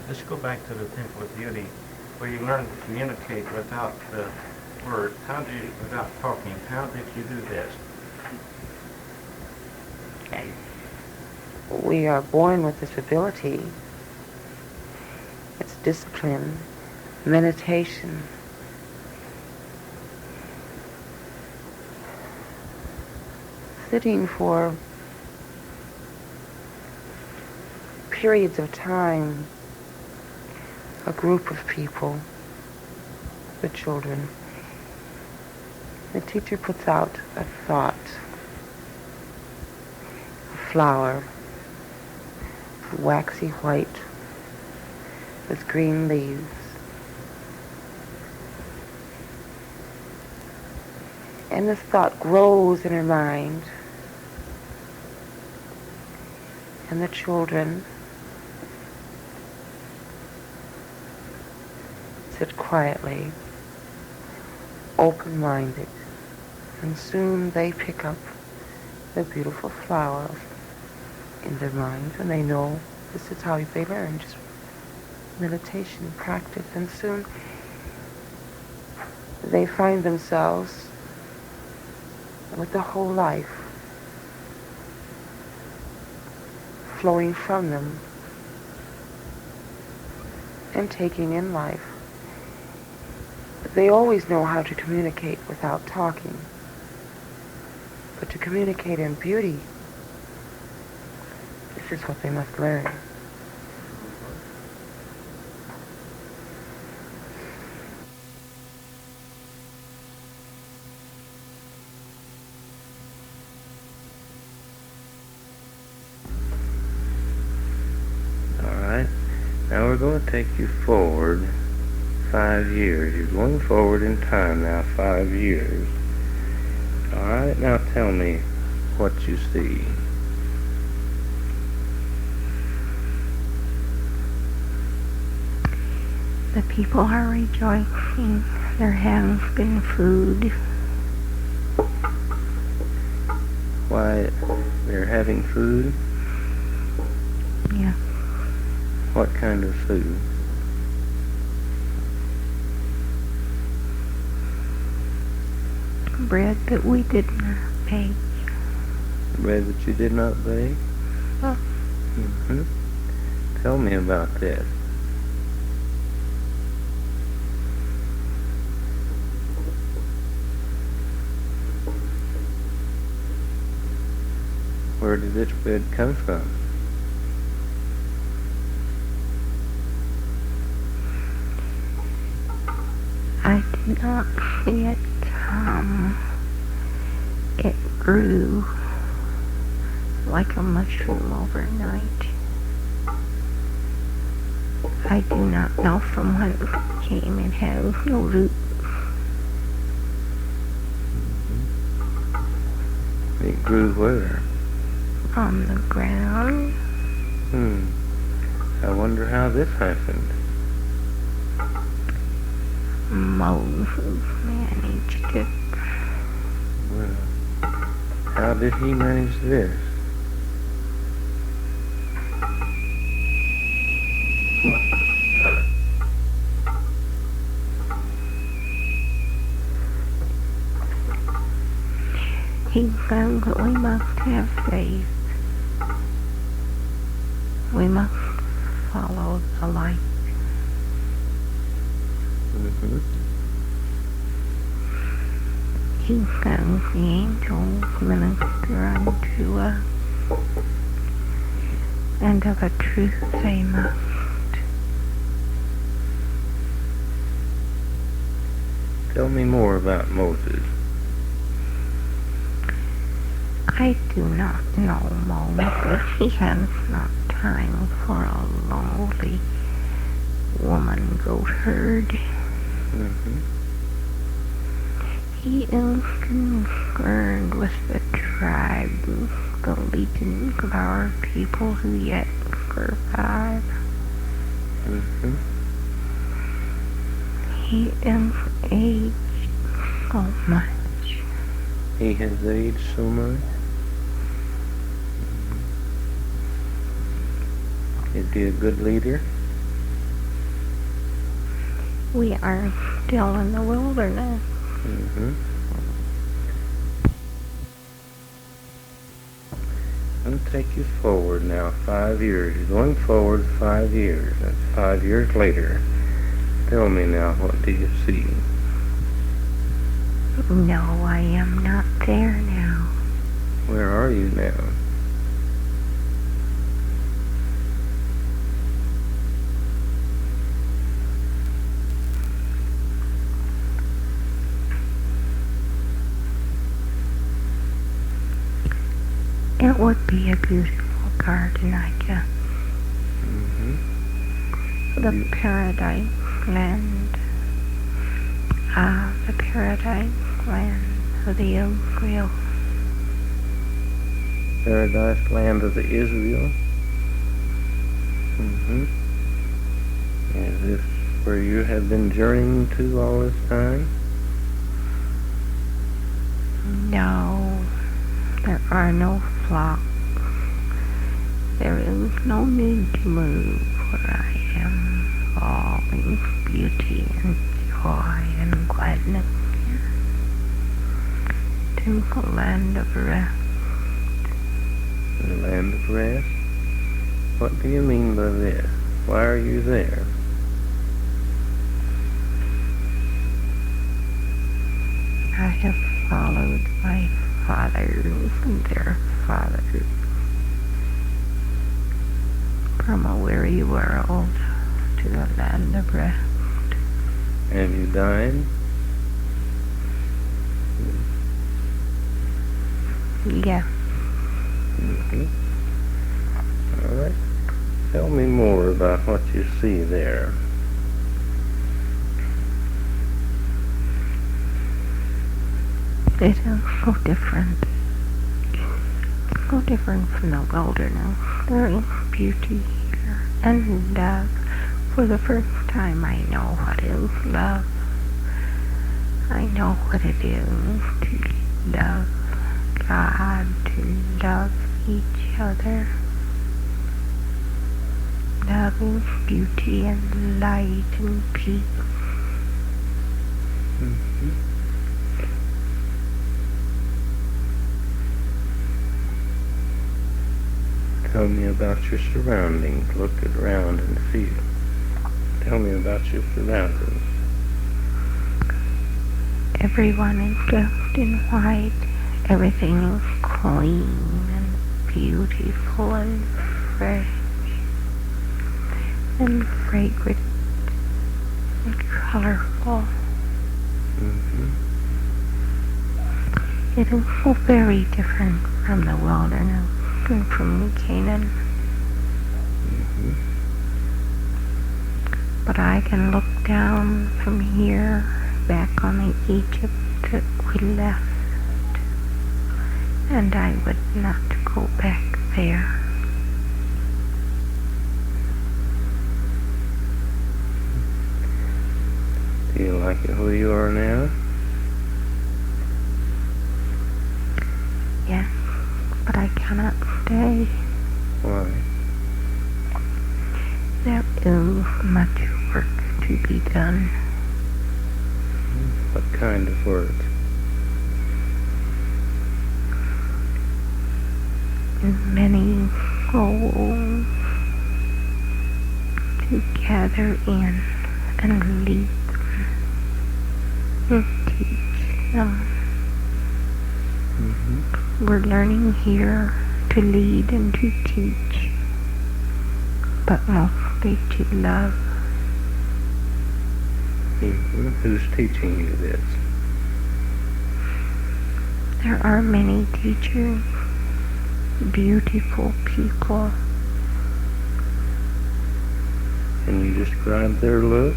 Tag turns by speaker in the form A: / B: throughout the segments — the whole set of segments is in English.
A: let's go back to the Temple of Beauty, where you learn to communicate without the word. Without talking, how did you do this?
B: We are born with this ability. It's discipline, meditation. Sitting for periods of time, a group of people, the children. The teacher puts out a thought, a flower, waxy white, with green leaves. And this thought grows in her mind. And the children sit quietly, open-minded, and soon they pick up the beautiful flower in their minds, and they know this is how they learn, just meditation practice, and soon they find themselves with the whole life flowing from them and taking in life. They always know how to communicate without talking, but to communicate in beauty, this is what they must learn.
C: Now we're going to take you forward 5 years. You're going forward in time now 5 years. Alright, now tell me what you see.
D: The people are rejoicing. There has been food.
C: Why, they're having food?
D: Yeah.
C: What kind of food?
D: Bread that we did not bake.
C: Bread that you did not bake?
D: Huh.
C: Mm-hmm. Tell me about that. Where did this bread come from?
D: I did not see it. It grew like a mushroom overnight. I do not know from when it came. It has no root.
C: It grew where?
D: On the ground.
C: I wonder how this happened.
D: Moses managed it.
C: Well, how did he manage this?
D: He found that we must have faith. We must follow the light. He found the angels minister unto us, and of a truth they must.
C: Tell me more about Moses.
D: I do not know Moses. He has not time for a lonely woman goat herd. He is concerned with the tribes, the legions of our people who yet survive. He is aged so much.
C: He has aged so much? Is he a good leader?
D: We are still in the wilderness.
C: Mm-hmm. I'm going to take you forward now 5 years. You're going forward 5 years. That's 5 years later. Tell me now, what do you see?
D: No, I am not there now.
C: Where are you now?
D: It would be a beautiful garden, I guess.
C: Mm-hmm.
D: The paradise land. The paradise land of the Israel.
C: Paradise land of the Israel? Mm-hmm. Is this where you have been journeying to all this time?
D: No, there are no flocks. There is no need to move where I am. All is beauty and joy and gladness here. To the land of rest.
C: The land of rest? What do you mean by this? Why are you there?
D: I have followed my fathers and their fathers from a weary world to the land of rest.
C: Have you died?
D: Yes,
C: Mm-hmm. All right. Tell me more about what you see there.
D: it is so different. So different from the wilderness. There is beauty here and love. For the first time I know what is love. I know what it is to love God, to love each other. Love is beauty and light and peace.
C: Mm-hmm. Tell me about your surroundings. Look around and feel. Tell me about your surroundings.
D: Everyone is dressed in white. Everything is clean and beautiful and fresh and fragrant and colorful.
C: Mm-hmm.
D: It is so very different from the wilderness and from Canaan.
C: Mm-hmm.
D: But I can look down from here back on the Egypt that we left, and I would not go back there.
C: Do you like it where you are now?
D: Yes, but I cannot stay.
C: Why?
D: There is much work to be done.
C: What kind of work?
D: Many souls to gather in and lead them and teach them.
C: Mm-hmm.
D: We're learning here to lead and to teach, but mostly to love.
C: Mm-hmm. Who's teaching you this?
D: There are many teachers, beautiful people.
C: Can you describe their look?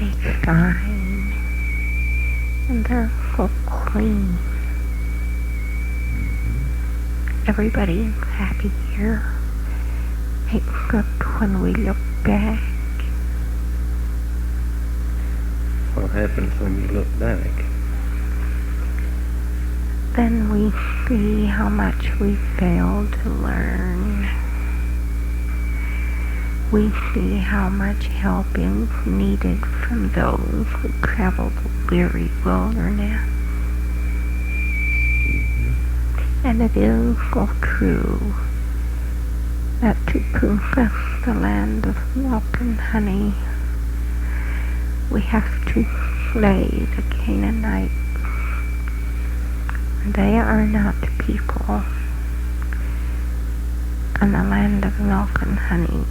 D: They shine, and they're so clean. Everybody is happy here, except when we look back.
C: What happens when you look back?
D: Then we see how much we failed to learn. we see how much help is needed from those who travel the weary wilderness. And it is so true that to possess the land of milk and honey, we have to slay the Canaanites. They are not people. And the land of milk and honey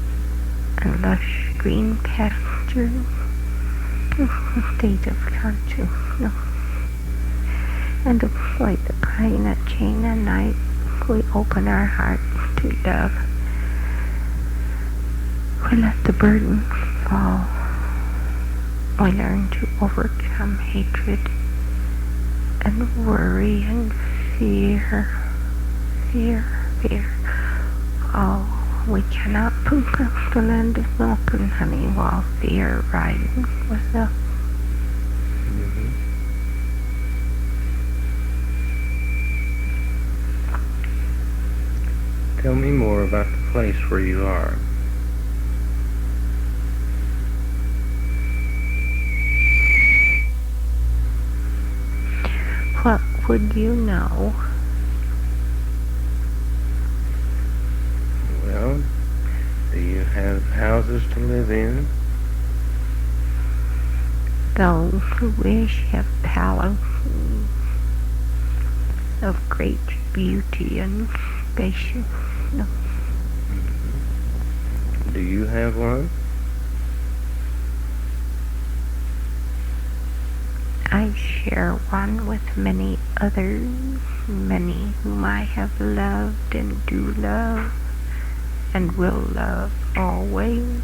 D: and lush green pastures is the state of consciousness. And just like the Canaanite, we open our hearts to love. We let the burdens fall. We learn to overcome hatred and worry and fear. Oh, we cannot possess the land of milk and honey while fear rides with us.
C: Tell me more about the place where you are.
D: What would you know?
C: Well, do you have houses to live in?
D: Those who wish have palaces of great beauty and spaciousness.
C: Do you have one?
D: I share one with many others, many whom I have loved and do love and will love always.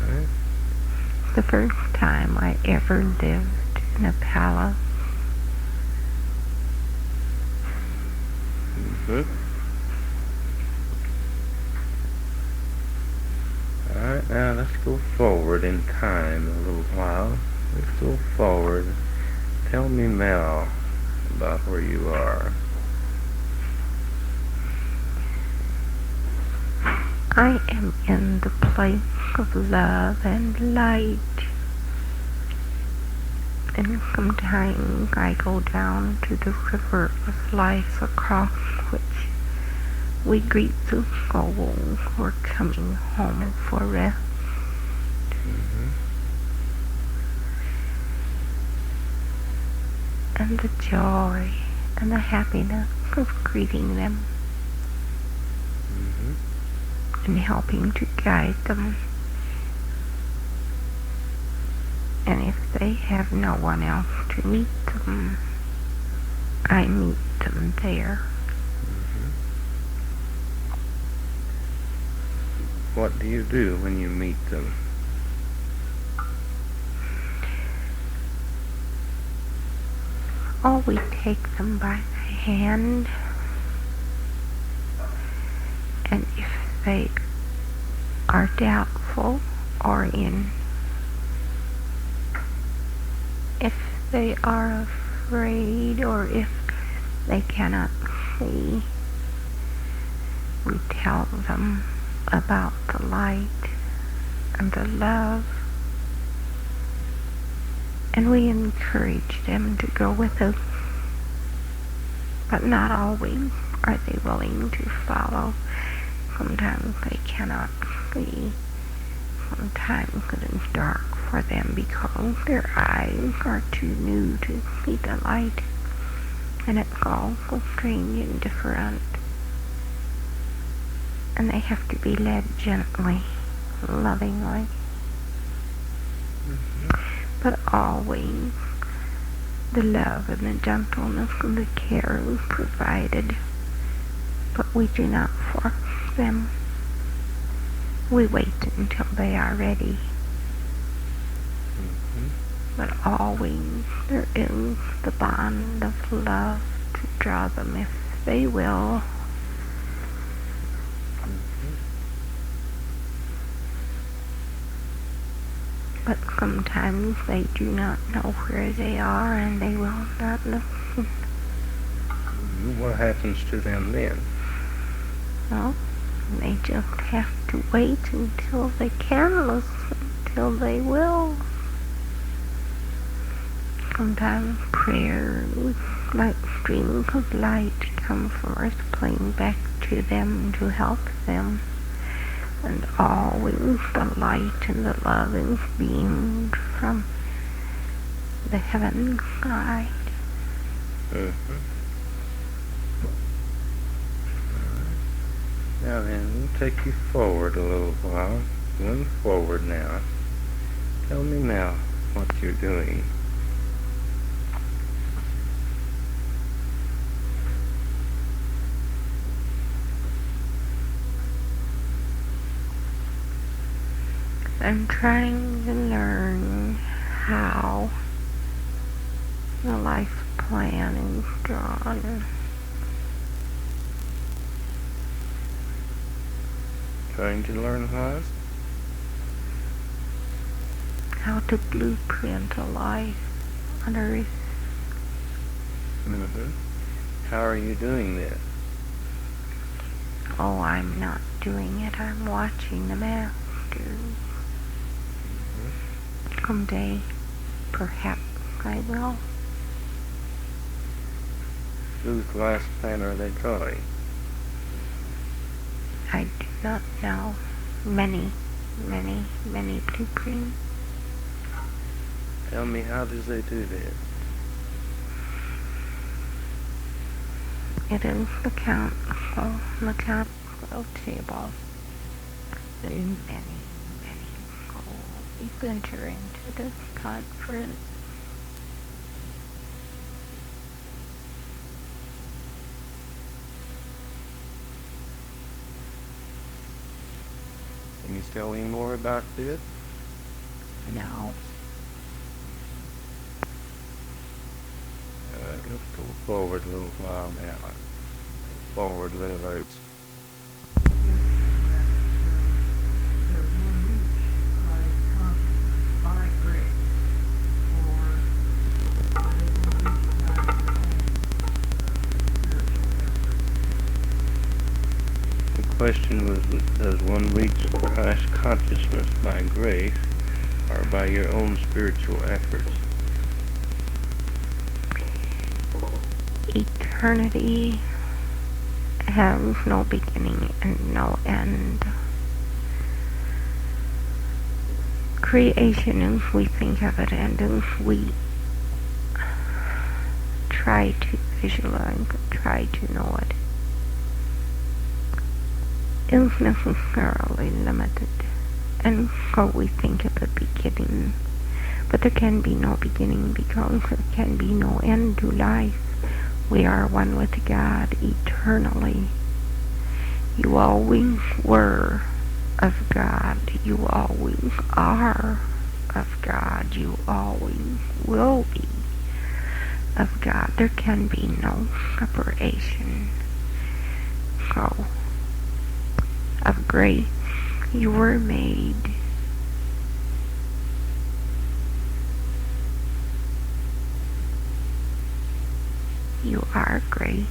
C: Alright.
D: The first time I ever lived in a palace.
C: Alright, now let's go forward in time a little while. Let's go forward. Tell me now about where you are.
D: I am in the place of love and light. And sometimes I go down to the river of life across which we greet the souls who are coming home for rest. And the joy and the happiness of greeting them and helping to guide them. And if they have no one else to meet them, I meet them there.
C: What do you do when you meet them?
D: Oh, we take them by the hand, and if they are doubtful or if they are afraid or if they cannot see, we tell them about the light and the love, and we encourage them to go with us, but not always are they willing to follow. Sometimes they cannot see. Sometimes it is dark for them because their eyes are too new to see the light, and it's all so strange and different. And they have to be led gently, lovingly, but always the love and the gentleness and the care is provided. But we do not force them. We wait until they are ready. But always there is the bond of love to draw them if they will. But sometimes they do not know where they are and they will not listen.
C: What happens to them then?
D: Well, They just have to wait until they can listen, till they will. Sometimes prayers like streams of light come from Earth plane back to them to help them. And always the light and the love is beamed from the heaven guide.
C: Now then, we'll take you forward a little while. Going forward now. Tell me now what you're doing.
D: I'm trying to learn how the life plan is drawn.
C: Trying to learn what?
D: How to blueprint a life on Earth.
C: How are you doing this?
D: Oh, I'm not doing it. I'm watching the masters. Someday, perhaps I will.
C: Whose last plan are they drawing?
D: I do not know. Many blueprints.
C: Tell me, how does they do this?
D: It is the council table. Many goals enter into this conference.
C: Can you tell me more about this?
D: No.
C: Let's go forward a little while now. Forward a little bit. The question was, does one reach Christ consciousness by grace or by your own spiritual efforts?
D: Eternity has no beginning and no end. Creation, as we think of it, and as we try to visualize, try to know it, is necessarily limited. And so we think of a beginning. But there can be no beginning because there can be no end to life. We are one with God eternally. You always were of God. You always are of God. You always will be of God. There can be no separation. So, of grace, you were made. You are grace.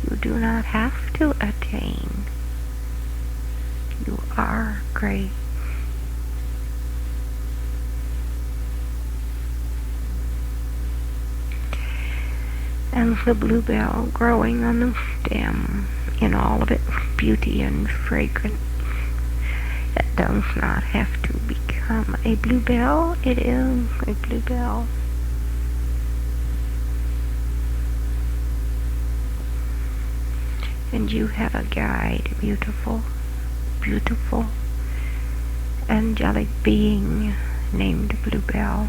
D: You do not have to attain. You are grace. And the bluebell growing on the stem in all of its beauty and fragrance. It does not have to become a bluebell. It is a bluebell. And you have a guide, beautiful, beautiful, angelic being named Bluebell.